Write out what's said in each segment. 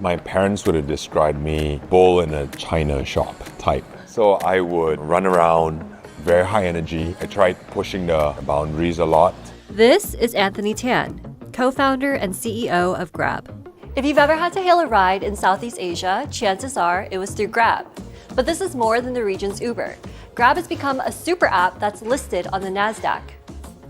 My parents would have described me bull in a china shop type. So I would run around, very high energy. I tried pushing the boundaries a lot. This is Anthony Tan, co-founder and CEO of Grab. If you've ever had to hail a ride in Southeast Asia, chances are it was through Grab. But this is more than the region's Uber. Grab has become a super app that's listed on the Nasdaq.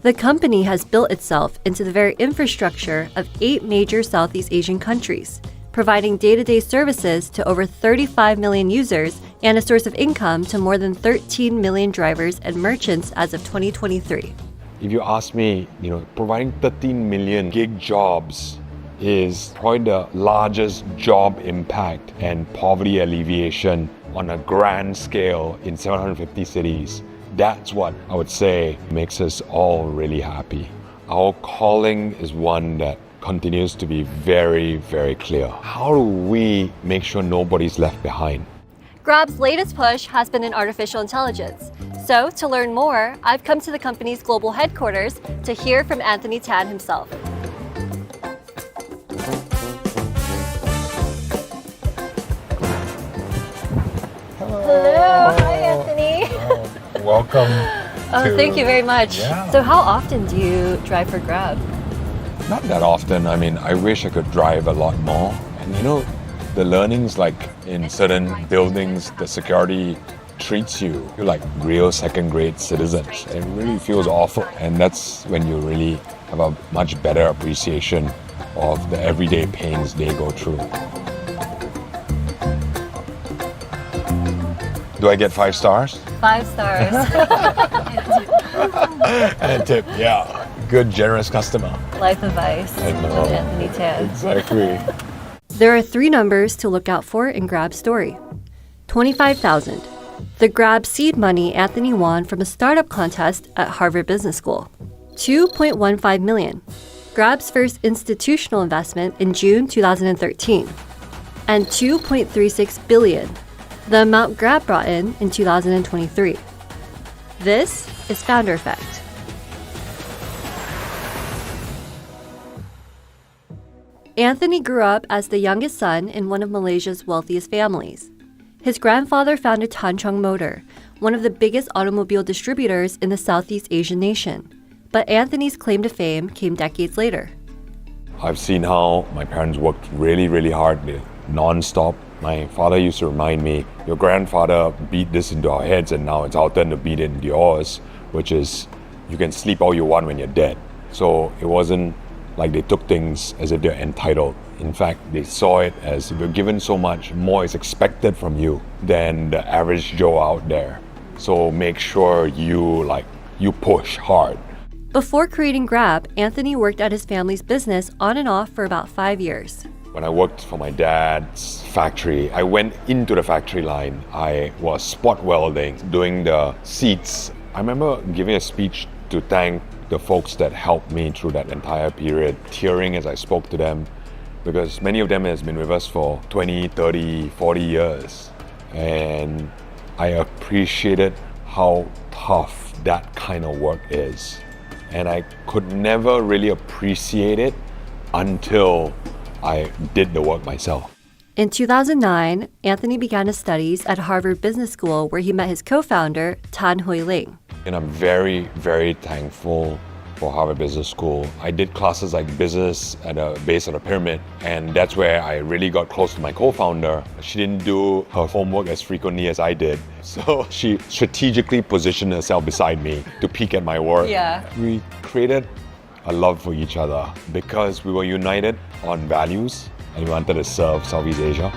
The company has built itself into the very infrastructure of 8 major Southeast Asian countries, providing day-to-day services to over 35 million users and a source of income to more than 13 million drivers and merchants as of 2023. If you ask me, providing 13 million gig jobs is probably the largest job impact and poverty alleviation on a grand scale in 750 cities. That's what I would say makes us all really happy. Our calling is one that continues to be very, very clear. How do we make sure nobody's left behind? Grab's latest push has been in artificial intelligence. So, to learn more, I've come to the company's global headquarters to hear from Anthony Tan himself. Hello. Hi, Anthony. Welcome. Thank you very much. Yeah. So how often do you drive for Grab? Not that often. I wish I could drive a lot more. And the learnings, like in certain buildings, the security treats you like real second-grade citizens. It really feels awful. And that's when you really have a much better appreciation of the everyday pains they go through. Do I get 5 stars? 5 stars. And a tip, yeah. Good, generous customer. Life advice I from know. Anthony Tan. Exactly. There are 3 numbers to look out for in Grab's story. 25,000. The Grab seed money Anthony won from a startup contest at Harvard Business School. 2.15 million. Grab's first institutional investment in June 2013. And 2.36 billion. The amount Grab brought in 2023. This is Founder Effect. Anthony grew up as the youngest son in one of Malaysia's wealthiest families. His grandfather founded Tan Chong Motor, one of the biggest automobile distributors in the Southeast Asian nation. But Anthony's claim to fame came decades later. I've seen how my parents worked really, really hard, non-stop. My father used to remind me, your grandfather beat this into our heads and now it's our turn to beat it into yours, which is you can sleep all you want when you're dead. So it wasn't like they took things as if they're entitled. In fact, they saw it as if you're given so much, more is expected from you than the average Joe out there. So make sure you push hard. Before creating Grab, Anthony worked at his family's business on and off for about 5 years. When I worked for my dad's factory, I went into the factory line. I was spot welding, doing the seats. I remember giving a speech to thank the folks that helped me through that entire period, tearing as I spoke to them, because many of them has been with us for 20, 30, 40 years. And I appreciated how tough that kind of work is. And I could never really appreciate it until I did the work myself. In 2009, Anthony began his studies at Harvard Business School where he met his co-founder, Tan Hui Ling. And I'm very, very thankful for Harvard Business School. I did classes like business at the base of the pyramid, and that's where I really got close to my co-founder. She didn't do her homework as frequently as I did, so she strategically positioned herself beside me to peek at my work. Yeah. We created a love for each other because we were united on values and we wanted to serve Southeast Asia.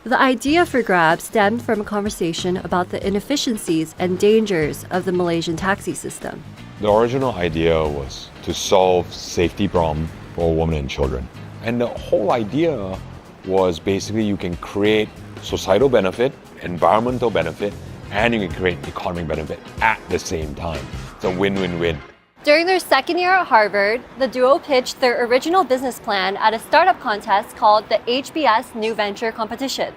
The idea for Grab stemmed from a conversation about the inefficiencies and dangers of the Malaysian taxi system. The original idea was to solve safety problem for women and children. And the whole idea was basically you can create societal benefit, environmental benefit, and you can create economic benefit at the same time. It's a win-win-win. During their second year at Harvard, the duo pitched their original business plan at a startup contest called the HBS New Venture Competition.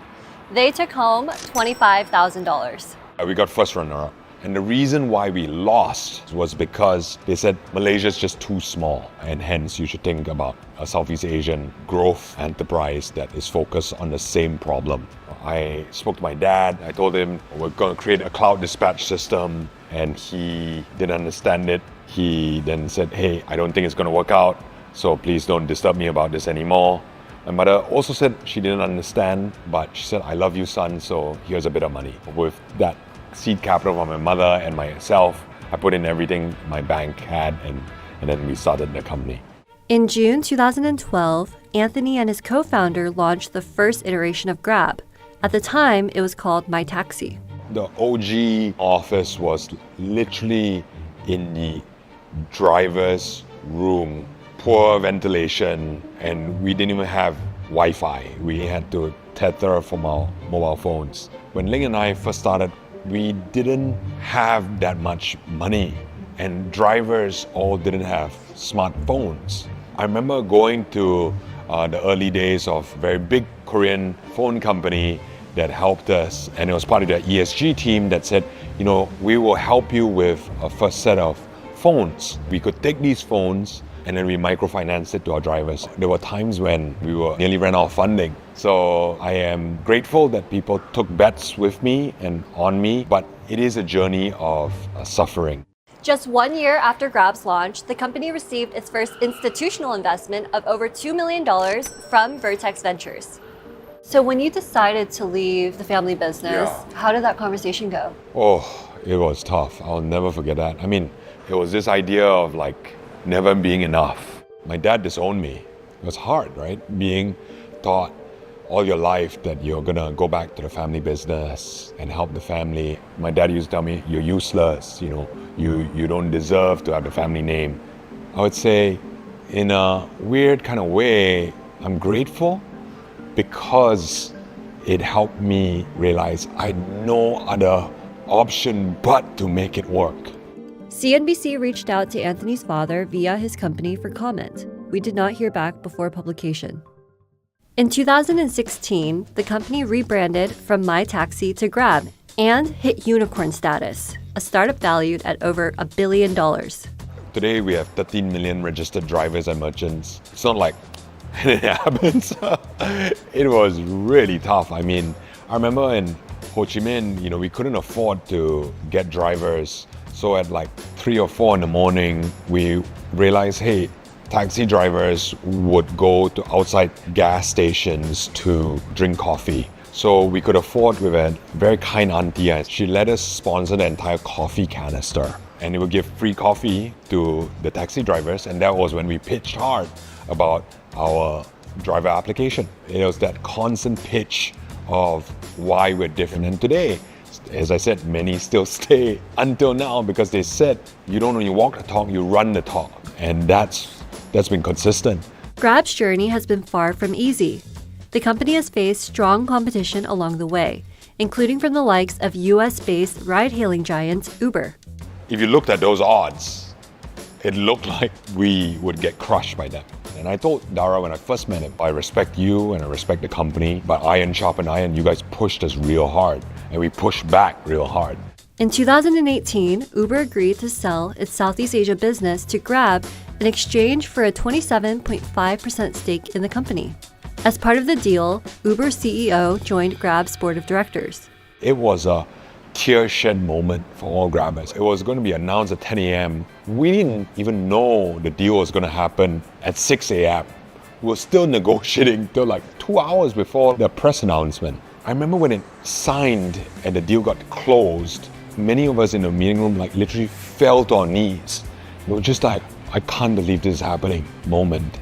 They took home $25,000. We got first runner-up. And the reason why we lost was because they said Malaysia is just too small, and hence you should think about a Southeast Asian growth enterprise that is focused on the same problem. I spoke to my dad. I told him we're going to create a cloud dispatch system, and he didn't understand it. He then said, hey, I don't think it's going to work out, so please don't disturb me about this anymore. My mother also said she didn't understand, but she said, I love you, son, so here's a bit of money. With that seed capital from my mother and myself, I put in everything my bank had, and then we started the company. In June 2012, Anthony and his co-founder launched the first iteration of Grab. At the time, it was called My Taxi. The OG office was literally in the driver's room, poor ventilation, and we didn't even have Wi-Fi. We had to tether from our mobile phones. When Ling and I first started, we didn't have that much money, and drivers all didn't have smartphones. I remember going to the early days of a very big Korean phone company that helped us, and it was part of the ESG team that said, you know, we will help you with a first set of phones. We could take these phones and then we microfinanced it to our drivers. There were times when we were nearly ran out of funding. So I am grateful that people took bets with me and on me, but it is a journey of suffering. Just 1 year after Grab's launch, the company received its first institutional investment of over $2 million from Vertex Ventures. So when you decided to leave the family business, how did that conversation go? Oh, it was tough. I'll never forget that. I mean, it was this idea of like never being enough. My dad disowned me. It was hard, right? Being taught all your life that you're gonna go back to the family business and help the family. My dad used to tell me, you're useless, you know, you don't deserve to have the family name. I would say, in a weird kind of way, I'm grateful because it helped me realize I had no other option but to make it work. CNBC reached out to Anthony's father via his company for comment. We did not hear back before publication. In 2016, the company rebranded from My Taxi to Grab and hit unicorn status, a startup valued at over $1 billion. Today we have 13 million registered drivers and merchants. It's not like it happens. It was really tough. I mean, I remember in Ho Chi Minh, you know, we couldn't afford to get drivers. So at like 3 or 4 in the morning, we realized, hey, taxi drivers would go to outside gas stations to drink coffee. So we could afford with a very kind auntie, and she let us sponsor the entire coffee canister. And it would give free coffee to the taxi drivers. And that was when we pitched hard about our driver application. It was that constant pitch of why we're different. And today, as I said, many still stay until now because they said you don't only walk the talk, you run the talk. And that's been consistent. Grab's journey has been far from easy. The company has faced strong competition along the way, including from the likes of US-based ride-hailing giant Uber. If you looked at those odds, it looked like we would get crushed by them. And I told Dara when I first met him, I respect you and I respect the company, but iron sharpened iron, you guys pushed us real hard, and we pushed back real hard. In 2018, Uber agreed to sell its Southeast Asia business to Grab in exchange for a 27.5% stake in the company. As part of the deal, Uber's CEO joined Grab's board of directors. It was a tear-shed moment for all Grabbers. It was going to be announced at 10 a.m. We didn't even know the deal was going to happen at 6 a.m. We were still negotiating till like 2 hours before the press announcement. I remember when it signed and the deal got closed, many of us in the meeting room like literally fell to our knees. We were just like, I can't believe this is happening moment.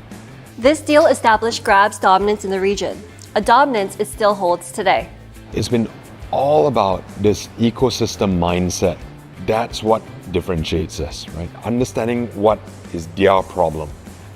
This deal established Grab's dominance in the region, a dominance it still holds today. It's been all about this ecosystem mindset. That's what differentiates us, right? Understanding what is their problem.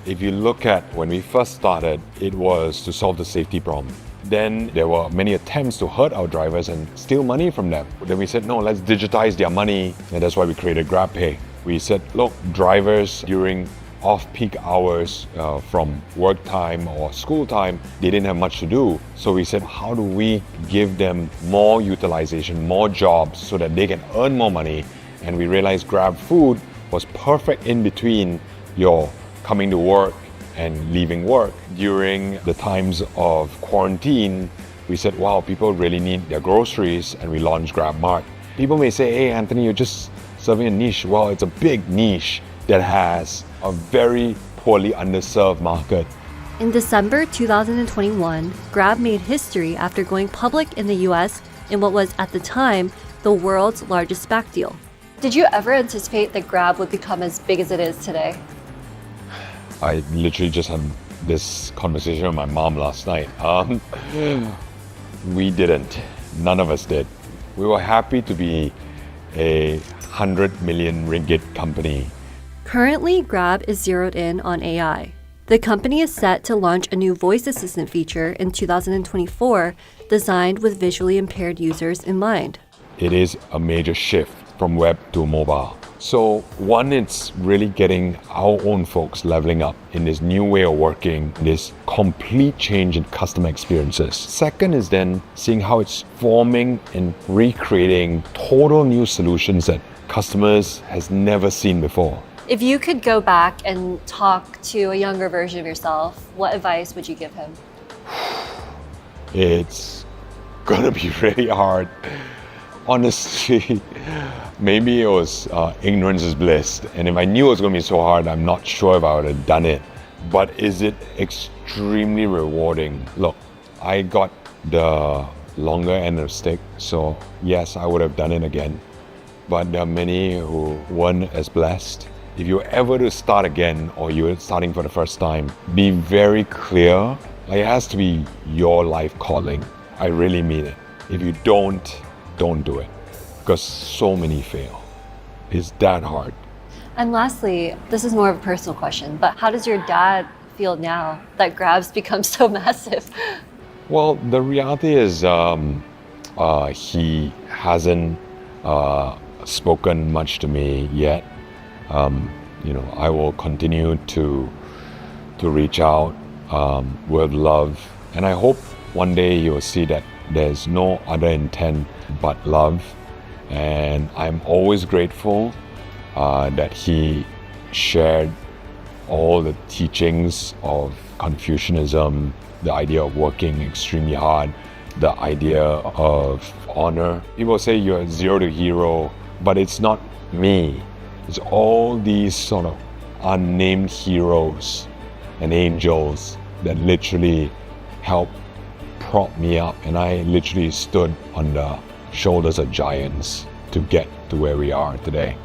If you look at when we first started, it was to solve the safety problem. Then there were many attempts to hurt our drivers and steal money from them. Then we said, no, let's digitize their money. And that's why we created GrabPay. We said, look, drivers during off-peak hours from work time or school time, they didn't have much to do. So we said, how do we give them more utilization, more jobs so that they can earn more money? And we realized Grab Food was perfect in between your coming to work and leaving work. During the times of quarantine, we said, wow, people really need their groceries, and we launched Grab Mart. People may say, hey, Anthony, you're just serving a niche. Well, it's a big niche that has a very poorly underserved market. In December 2021, Grab made history after going public in the US in what was, at the time, the world's largest SPAC deal. Did you ever anticipate that Grab would become as big as it is today? I literally just had this conversation with my mom last night. We didn't. None of us did. We were happy to be a 100 million ringgit company. Currently, Grab is zeroed in on AI. The company is set to launch a new voice assistant feature in 2024 designed with visually impaired users in mind. It is a major shift from web to mobile. So one, it's really getting our own folks leveling up in this new way of working, this complete change in customer experiences. Second is then seeing how it's forming and recreating total new solutions that customers has never seen before. If you could go back and talk to a younger version of yourself, what advice would you give him? It's gonna be really hard. Honestly, maybe it was ignorance is bliss. And if I knew it was gonna be so hard, I'm not sure if I would have done it. But is it extremely rewarding? Look, I got the longer end of the stick, so yes, I would have done it again. But there are many who weren't as blessed. If you're ever to start again, or you're starting for the first time, be very clear. Like, it has to be your life calling. I really mean it. If you don't do it. Because so many fail. It's that hard. And lastly, this is more of a personal question, but how does your dad feel now that Grab's become so massive? Well, the reality is he hasn't spoken much to me yet. I will continue to reach out with love, and I hope one day he will see that there's no other intent but love. And I'm always grateful that he shared all the teachings of Confucianism, the idea of working extremely hard, the idea of honor. People say you're zero to hero, but it's not me. It's all these sort of unnamed heroes and angels that literally help prop me up, and I literally stood on the shoulders of giants to get to where we are today.